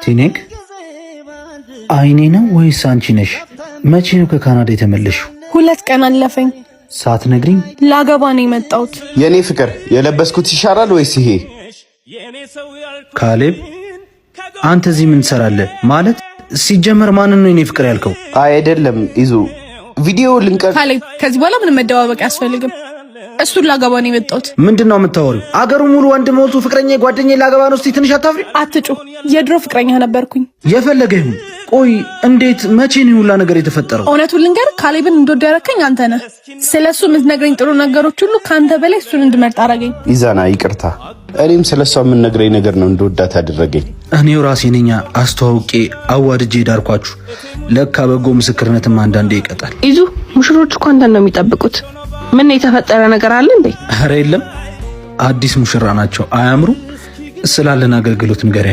ቲኔክ አይኔ ነው ወይስ አንቺ ነሽ? መቼ ነው ከካናዳ የተመለሽው? 2 ቀን አለፈኝ። ሳትነግሪኝ? ላገባ ነው የመጣሁት። የኔ ፍቅር የለበስኩት ይሻላል ወይስ ይሄ? ካሌብ አንተ እዚህ ምን ትሰራለህ? ማለት ሲጀመር ማንን ነው የኔ ፍቅር ያልከው? አይደለም ይዙ ቪዲዮ ልንቀር። ካሌብ ከዚህ በኋላ ምንም መደባበቅ አያስፈልግም። እሱን ላገባ ነው የመጣሁት። ምንድነው የምታወሪው? አገሩ ሙሉ ወንድ ሞልቶ ፍቅረኛ ጓደኛዬ ላገባ ነው። እስቲ ትንሽ አታፍሪ? አትጩ። የድሮ ፍቅረኛ ነበርኩኝ። የፈለገ ይሁን። ቆይ እንዴት መቼ ነው ሁላ ነገር የተፈጠረው? እውነቱን ልንገር፣ ካሌብን እንደወደው ያደረከኝ አንተ ነህ። ስለሱ የምትነግረኝ ጥሩ ነገሮች ሁሉ ካንተ በላይ እሱን እንድመርጥ አደረገኝ። ኢዛና ይቅርታ፣ እኔም ስለሷ የምነግረኝ ነገር ነው እንደወዳት ያደረገኝ። እኔው ራሴ ነኝ አስተዋውቄ አዋድጄ ዳርኳችሁ። ለካ በጎ ምስክርነትም አንዳንዴ ይቀጣል። ይዙ ሙሽሮች እኮ አንተን ነው የሚጠብቁት። ምን የተፈጠረ ነገር አለ እንዴ? ኧረ የለም፣ አዲስ ሙሽራ ናቸው። አያምሩ? ስላለን አገልግሎት ንገሪያቸው።